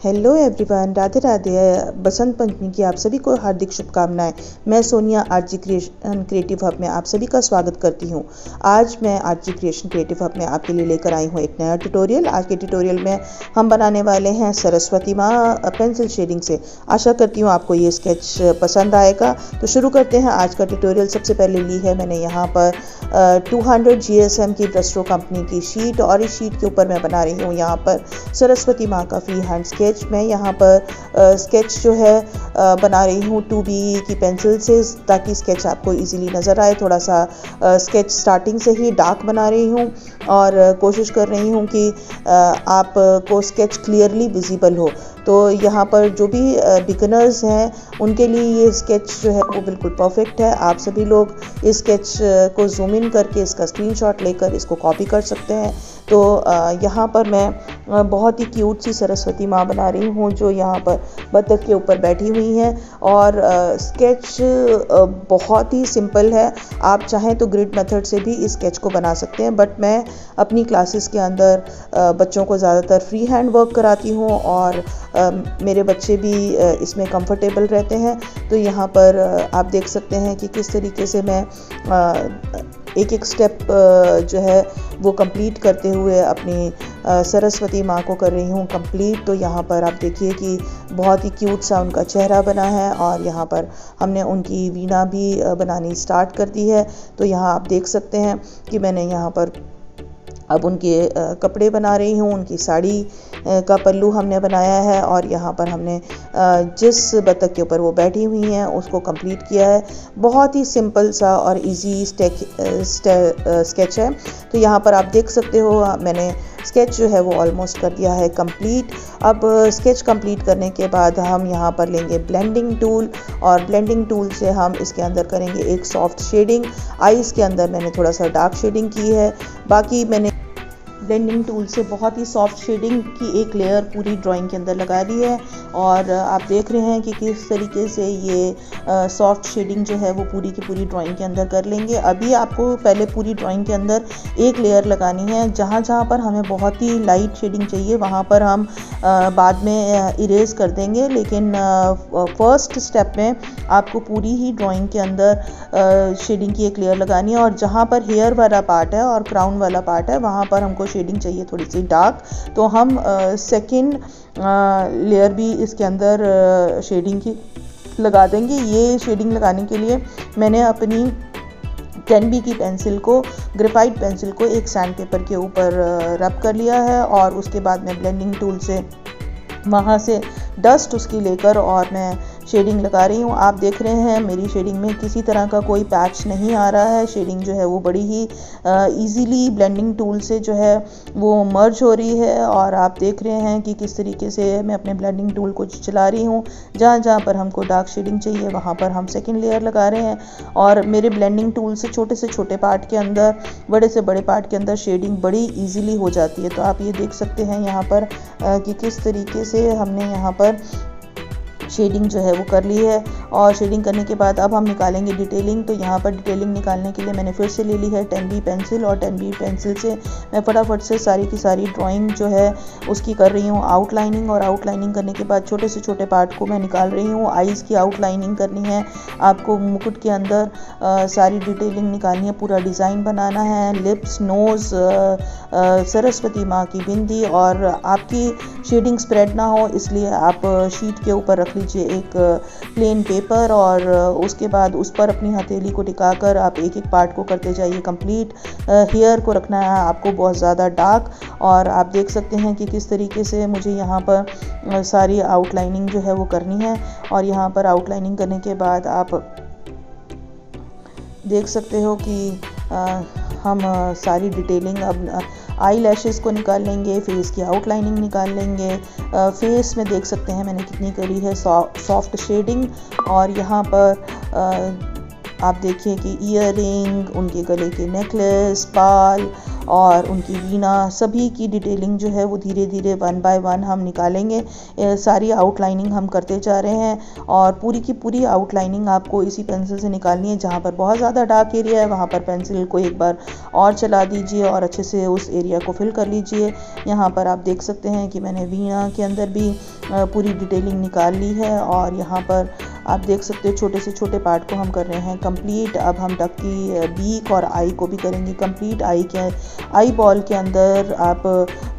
Hello everyone, Radhe Radhe. Basant Panchami की आप सभी को हार्दिक शुभकामनाएं। मैं सोनिया आरजी क्रिएटिव हब में आप सभी का स्वागत करती हूं। आज मैं आरजी क्रिएशन क्रिएटिव हब में आपके लिए लेकर आई हूं एक नया ट्यूटोरियल। आज के ट्यूटोरियल में हम बनाने वाले हैं सरस्वती माँ पेंसिल शेडिंग से। आशा करती हूँ आपको ये स्केच पसंद आएगा। तो शुरू करते हैं आज का ट्यूटोरियल। सबसे पहले ली है मैंने यहाँ पर 200 GSM की ब्रस्ट्रो कंपनी की शीट, और इस शीट के ऊपर मैं बना रही हूँ यहाँ पर सरस्वती माँ का फ्री हैंड स्केच। मैं यहाँ पर स्केच जो है बना रही हूँ 2B की पेंसिल से, ताकि स्केच आपको इजीली नज़र आए। थोड़ा सा स्केच स्टार्टिंग से ही डार्क बना रही हूँ और कोशिश कर रही हूँ कि आपको स्केच क्लियरली विजिबल हो। तो यहाँ पर जो भी बिगिनर्स हैं उनके लिए ये स्केच जो है वो बिल्कुल परफेक्ट है। आप सभी लोग इस स्केच को जूम इन करके इसका स्क्रीनशॉट लेकर इसको कॉपी कर सकते हैं। तो यहाँ पर मैं बहुत ही क्यूट सी सरस्वती माँ बना रही हूँ जो यहाँ पर बत्तख के ऊपर बैठी हुई हैं, और स्केच बहुत ही सिंपल है। आप चाहें तो ग्रिड मेथड से भी इस स्केच को बना सकते हैं, बट मैं अपनी क्लासेस के अंदर बच्चों को ज़्यादातर फ्री हैंड वर्क कराती हूँ और मेरे बच्चे भी इसमें कंफर्टेबल रहते हैं। तो यहाँ पर आप देख सकते हैं कि किस तरीके से मैं एक एक स्टेप जो है वो कंप्लीट करते हुए अपनी सरस्वती माँ को कर रही हूँ कंप्लीट। तो यहाँ पर आप देखिए कि बहुत ही क्यूट सा उनका चेहरा बना है, और यहाँ पर हमने उनकी वीणा भी बनानी स्टार्ट कर दी है। तो यहाँ आप देख सकते हैं कि मैंने यहाँ पर अब उनके कपड़े बना रही हूँ। उनकी साड़ी का पल्लू हमने बनाया है, और यहाँ पर हमने जिस बत्तख के ऊपर वो बैठी हुई हैं उसको कंप्लीट किया है। बहुत ही सिंपल सा और इजी स्केच है। तो यहाँ पर आप देख सकते हो मैंने स्केच जो है वो ऑलमोस्ट कर दिया है कंप्लीट। अब स्केच कंप्लीट करने के बाद हम यहाँ पर लेंगे ब्लेंडिंग टूल, और ब्लेंडिंग टूल से हम इसके अंदर करेंगे एक सॉफ्ट शेडिंग। आईज के अंदर मैंने थोड़ा सा डार्क शेडिंग की है। बाकी मैंने ब्लेंडिंग टूल से बहुत ही सॉफ्ट शेडिंग की एक लेयर पूरी ड्राइंग के अंदर लगा दी है, और आप देख रहे हैं कि किस तरीके से ये सॉफ्ट शेडिंग जो है वो पूरी की पूरी ड्राइंग के अंदर कर लेंगे। अभी आपको पहले पूरी ड्राइंग के अंदर एक लेयर लगानी है। जहाँ जहाँ पर हमें बहुत ही लाइट शेडिंग चाहिए वहाँ पर हम बाद में इरेज कर देंगे, लेकिन फर्स्ट स्टेप में आपको पूरी ही ड्राइंग के अंदर शेडिंग की एक लेयर लगानी है। और जहाँ पर हेयर वाला पार्ट है और क्राउन वाला पार्ट है वहाँ पर हमको शेडिंग चाहिए थोड़ी सी डार्क। तो हम सेकंड लेयर भी इसके अंदर शेडिंग की लगा देंगे। ये शेडिंग लगाने के लिए मैंने अपनी 10B की पेंसिल को, ग्रेफाइट पेंसिल को एक सैंड पेपर के ऊपर रब कर लिया है, और उसके बाद मैं ब्लेंडिंग टूल से वहाँ से डस्ट उसकी लेकर और मैं शेडिंग लगा रही हूँ। आप देख रहे हैं मेरी शेडिंग में किसी तरह का कोई पैच नहीं आ रहा है। शेडिंग जो है वो बड़ी ही इजीली ब्लेंडिंग टूल से जो है वो मर्ज हो रही है, और आप देख रहे हैं कि किस तरीके से मैं अपने ब्लेंडिंग टूल को चला रही हूँ। जहाँ जहाँ पर हमको डार्क शेडिंग चाहिए वहाँ पर हम सेकेंड लेयर लगा रहे हैं, और मेरे ब्लेंडिंग टूल से छोटे पार्ट के अंदर, बड़े से बड़े पार्ट के अंदर शेडिंग बड़ी ईजीली हो जाती है। तो आप ये देख सकते हैं यहाँ पर कि किस तरीके से हमने यहाँ पर शेडिंग जो है वो कर ली है। और शेडिंग करने के बाद अब हम निकालेंगे डिटेलिंग। तो यहाँ पर डिटेलिंग निकालने के लिए मैंने फिर से ले ली है 10B पेंसिल, और 10B पेंसिल से मैं फटाफट से सारी की सारी ड्राइंग जो है उसकी कर रही हूँ आउटलाइनिंग। और आउटलाइनिंग करने के बाद छोटे से छोटे पार्ट को मैं निकाल रही हूँ। आईज़ की आउटलाइनिंग करनी है आपको, मुकुट के अंदर सारी डिटेलिंग निकालनी है, पूरा डिज़ाइन बनाना है, लिप्स, नोज़, सरस्वती माँ की बिंदी। और आपकी शेडिंग स्प्रेड ना हो इसलिए आप शीट के ऊपर रख लीजिए एक प्लेन पेपर, और उसके बाद उस पर अपनी हथेली को टिकाकर आप एक एक पार्ट को करते जाइए कंप्लीट। हेयर को रखना है आपको बहुत ज़्यादा डार्क, और आप देख सकते हैं कि किस तरीके से मुझे यहाँ पर सारी आउटलाइनिंग जो है वो करनी है। और यहाँ पर आउटलाइनिंग करने के बाद आप देख सकते हो कि हम सारी डिटेलिंग, अब आई लैशेस को निकाल लेंगे, फेस की आउटलाइनिंग निकाल लेंगे। फेस में देख सकते हैं मैंने कितनी करी है सॉफ्ट शेडिंग। और यहाँ पर आप देखिए कि ईयरिंग, उनके गले के नेकलेस, बाल और उनकी वीणा, सभी की डिटेलिंग जो है वो धीरे धीरे 1 बाय 1 हम निकालेंगे। सारी आउटलाइनिंग हम करते जा रहे हैं, और पूरी की पूरी आउटलाइनिंग आपको इसी पेंसिल से निकालनी है। जहाँ पर बहुत ज़्यादा डार्क एरिया है वहाँ पर पेंसिल को एक बार और चला दीजिए और अच्छे से उस एरिया को फिल कर लीजिए। यहाँ पर आप देख सकते हैं कि मैंने वीणा के अंदर भी पूरी डिटेलिंग निकाल ली है। और यहाँ पर आप देख सकते हो छोटे से छोटे पार्ट को हम कर रहे हैं कंप्लीट। अब हम डक की बीक और आई को भी करेंगे कंप्लीट। आई बॉल के अंदर आप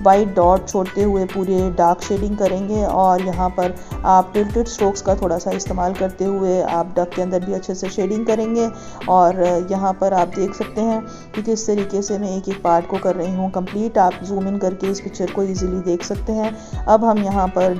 वाइट डॉट छोड़ते हुए पूरे डार्क शेडिंग करेंगे और यहाँ पर आप टिल्टेड स्ट्रोक्स का थोड़ा सा इस्तेमाल करते हुए आप डक के अंदर भी अच्छे से शेडिंग करेंगे। और यहाँ पर आप देख सकते हैं कि किस तरीके से मैं एक एक पार्ट को कर रही हूँ कंप्लीट। आप जूम इन करके इस पिक्चर को ईजिली देख सकते हैं। अब हम यहाँ पर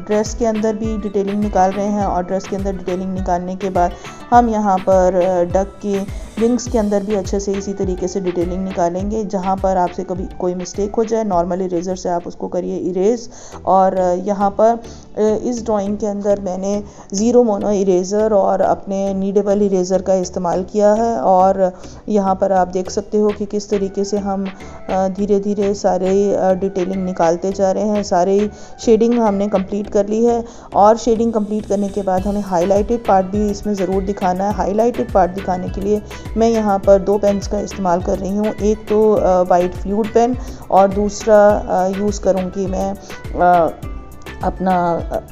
ड्रेस के अंदर भी डिटेलिंग निकाल रहे हैं और ड्रेस के अंदर डिटेलिंग निकालने के बाद हम यहाँ पर डक के विंग्स के अंदर भी अच्छे से इसी तरीके से डिटेलिंग निकालेंगे। जहाँ पर आपसे कभी कोई मिस्टेक हो जाए नॉर्मल इरेजर से आप उसको करिए इरेज। और यहाँ पर इस ड्राइंग के अंदर मैंने ज़ीरो मोनो इरेज़र और अपने नीडेबल इरेज़र का इस्तेमाल किया है। और यहाँ पर आप देख सकते हो कि किस तरीके से हम धीरे धीरे सारे डिटेलिंग निकालते जा रहे हैं। सारे शेडिंग हमने कंप्लीट कर ली है और शेडिंग कंप्लीट करने के बाद हमें हाईलाइटेड पार्ट भी इसमें ज़रूर दिखाना है। हाईलाइटेड पार्ट दिखाने के लिए मैं यहाँ पर दो पेन्स का इस्तेमाल कर रही हूँ। एक तो वाइट फ्लूइड पेन और दूसरा यूज़ करूँगी मैं अपना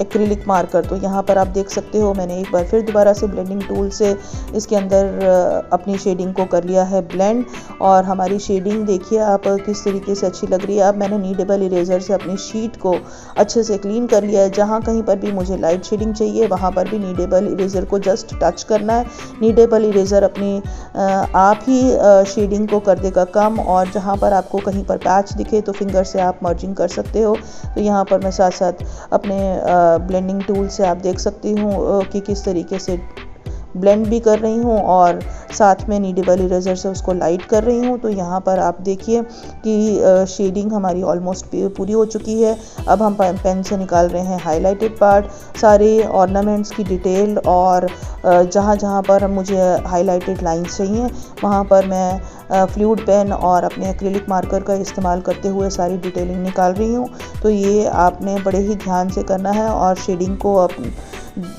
एक्रिलिक मार्कर। तो यहाँ पर आप देख सकते हो मैंने एक बार फिर दोबारा से ब्लेंडिंग टूल से इसके अंदर अपनी शेडिंग को कर लिया है ब्लेंड। और हमारी शेडिंग देखिए आप किस तरीके से अच्छी लग रही है। अब मैंने नीडेबल इरेज़र से अपनी शीट को अच्छे से क्लीन कर लिया है। जहाँ कहीं पर भी मुझे लाइट शेडिंग चाहिए वहाँ पर भी नीडेबल इरेज़र को जस्ट टच करना है। नीडेबल इरेज़र अपनी आप ही शेडिंग को कर देगा कम। और जहाँ पर आपको कहीं पर पैच दिखे तो फिंगर से आप मर्जिंग कर सकते हो। तो यहाँ पर मैं साथ साथ अपने ब्लेंडिंग टूल से आप देख सकती हूँ कि किस तरीके से ब्लेंड भी कर रही हूँ और साथ में नीडेबल इरेज़र से उसको लाइट कर रही हूँ। तो यहाँ पर आप देखिए कि शेडिंग हमारी ऑलमोस्ट पूरी हो चुकी है। अब हम पेन से निकाल रहे हैं हाईलाइटेड पार्ट, सारे ऑर्नामेंट्स की डिटेल। और जहाँ जहाँ पर मुझे हाईलाइटेड लाइंस चाहिए वहाँ पर मैं फ्लूइड पेन और अपने एक्रिलिक मार्कर का इस्तेमाल करते हुए सारी डिटेलिंग निकाल रही हूँ। तो ये आपने बड़े ही ध्यान से करना है और शेडिंग को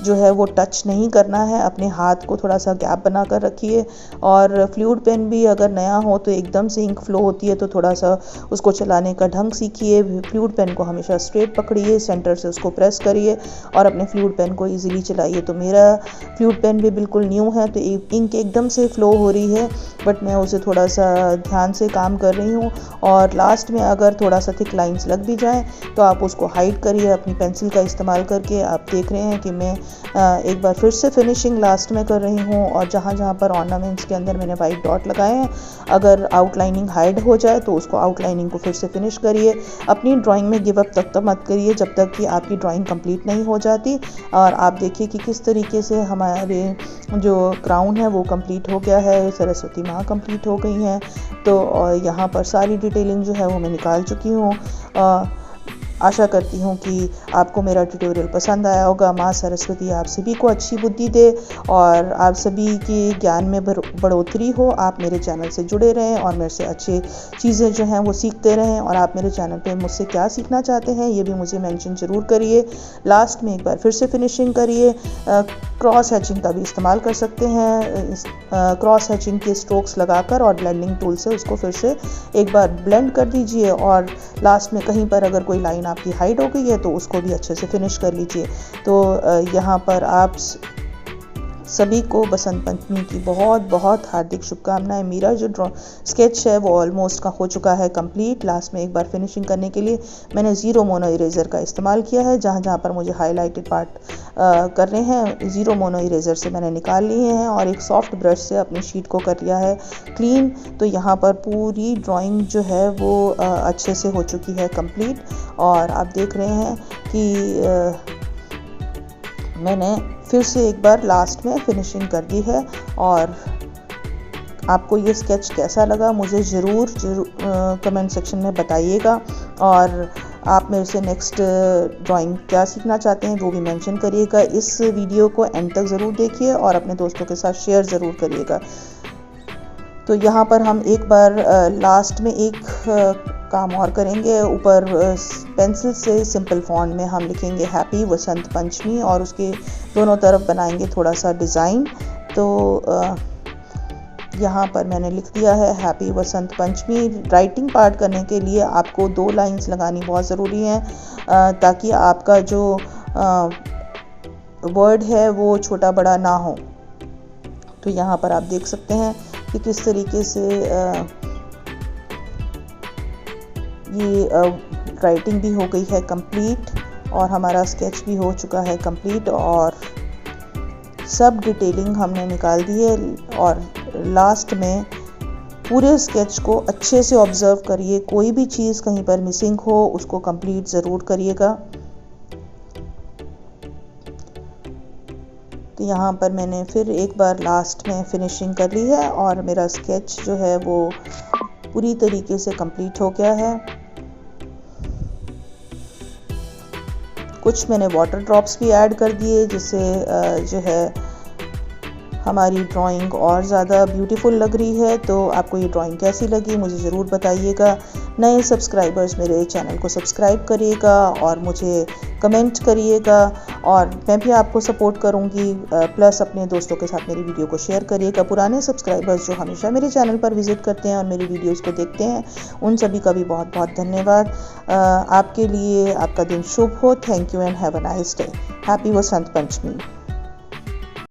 जो है वो टच नहीं करना है। अपने हाथ को थोड़ा सा गैप बना कर रखिए। और फ्लूइड पेन भी अगर नया हो तो एकदम से इंक फ्लो होती है, तो थोड़ा सा उसको चलाने का ढंग सीखिए। फ्लूइड पेन को हमेशा स्ट्रेट पकड़िए, सेंटर से उसको प्रेस करिए और अपने फ्लूइड पेन को इजीली चलाइए। तो मेरा फ्लूइड पेन भी बिल्कुल न्यू है तो इंक एकदम से फ्लो हो रही है, बट मैं उसे थोड़ा सा ध्यान से काम कर रही हूँ। और लास्ट में अगर थोड़ा सा थिक लाइंस लग भी जाएँ तो आप उसको हाइड करिए अपनी पेंसिल का इस्तेमाल करके। आप देख रहे हैं कि मैं एक बार फिर से फिनिशिंग लास्ट में कर रही हूँ। और जहाँ जहाँ पर ऑर्नामेंट्स के अंदर मैंने वाइट डॉट लगाए हैं, अगर आउटलाइनिंग हाइड हो जाए तो उसको आउटलाइनिंग को फिर से फिनिश करिए। अपनी ड्राइंग में गिव अप तक मत करिए जब तक कि आपकी ड्राइंग कंप्लीट नहीं हो जाती। और आप देखिए कि किस तरीके से हमारे जो क्राउन है वो कंप्लीट हो गया है, सरस्वती माँ कंप्लीट हो गई हैं। तो यहाँ पर सारी डिटेलिंग जो है वो मैं निकाल चुकी हूँ। आशा करती हूँ कि आपको मेरा ट्यूटोरियल पसंद आया होगा। माँ सरस्वती आप सभी को अच्छी बुद्धि दे और आप सभी की ज्ञान में बढ़ोतरी हो। आप मेरे चैनल से जुड़े रहें और मेरे से अच्छी चीज़ें जो हैं वो सीखते रहें। और आप मेरे चैनल पे मुझसे क्या सीखना चाहते हैं ये भी मुझे मेंशन ज़रूर करिए। लास्ट में एक बार फिर से फिनिशिंग करिए। क्रॉस हैचिंग का भी इस्तेमाल कर सकते हैं। क्रॉस हैचिंग के स्ट्रोक्स लगाकर और ब्लेंडिंग टूल से उसको फिर से एक बार ब्लेंड कर दीजिए। और लास्ट में कहीं पर अगर कोई लाइन आपकी हाइड हो गई है तो उसको भी अच्छे से फिनिश कर लीजिए। तो यहाँ पर आप सभी को बसंत पंचमी की बहुत बहुत हार्दिक शुभकामनाएं। मेरा जो स्केच है वो ऑलमोस्ट का हो चुका है कंप्लीट। लास्ट में एक बार फिनिशिंग करने के लिए मैंने ज़ीरो मोनो इरेज़र का इस्तेमाल किया है। जहाँ जहाँ पर मुझे हाईलाइटेड पार्ट करने हैं ज़ीरो मोनो इरेज़र से मैंने निकाल लिए हैं और एक सॉफ्ट ब्रश से अपनी शीट को कर लिया है क्लीन। तो यहाँ पर पूरी ड्राइंग जो है वो अच्छे से हो चुकी है कंप्लीट। और आप देख रहे हैं कि मैंने फिर से एक बार लास्ट में फिनिशिंग कर दी है। और आपको ये स्केच कैसा लगा मुझे ज़रूर कमेंट सेक्शन में बताइएगा। और आप मेरे से नेक्स्ट ड्राइंग क्या सीखना चाहते हैं वो भी मेंशन करिएगा। इस वीडियो को एंड तक ज़रूर देखिए और अपने दोस्तों के साथ शेयर ज़रूर करिएगा। तो यहाँ पर हम एक बार लास्ट में एक काम और करेंगे। ऊपर पेंसिल से सिंपल फॉन्ट में हम लिखेंगे हैप्पी वसंत पंचमी और उसके दोनों तरफ बनाएंगे थोड़ा सा डिज़ाइन। तो यहाँ पर मैंने लिख दिया है happy Vasant Panchami. Writing part करने के लिए आपको 2 लाइंस लगानी बहुत ज़रूरी है ताकि आपका जो वर्ड है वो छोटा बड़ा ना हो। तो यहाँ पर आप देख सकते हैं कि किस तरीके से ये राइटिंग भी हो गई है कंप्लीट और हमारा स्केच भी हो चुका है कंप्लीट और सब डिटेलिंग हमने निकाल दी है। और लास्ट में पूरे स्केच को अच्छे से ऑब्जर्व करिए, कोई भी चीज़ कहीं पर मिसिंग हो उसको कंप्लीट ज़रूर करिएगा। तो यहाँ पर मैंने फिर एक बार लास्ट में फिनिशिंग कर ली है और मेरा स्केच जो है वो पूरी तरीके से कंप्लीट हो गया है। कुछ मैंने वाटर ड्रॉप्स भी ऐड कर दिए जिससे जो है हमारी ड्राइंग और ज़्यादा ब्यूटीफुल लग रही है। तो आपको ये ड्राइंग कैसी लगी मुझे ज़रूर बताइएगा। नए सब्सक्राइबर्स मेरे चैनल को सब्सक्राइब करिएगा और मुझे कमेंट करिएगा और मैं भी आपको सपोर्ट करूँगी। प्लस अपने दोस्तों के साथ मेरी वीडियो को शेयर करिएगा। पुराने सब्सक्राइबर्स जो हमेशा मेरे चैनल पर विज़िट करते हैं और मेरी वीडियोज़ को देखते हैं उन सभी का भी बहुत बहुत धन्यवाद। आपके लिए आपका दिन शुभ हो। Thank you and have a nice day. Happy Vasant Panchami.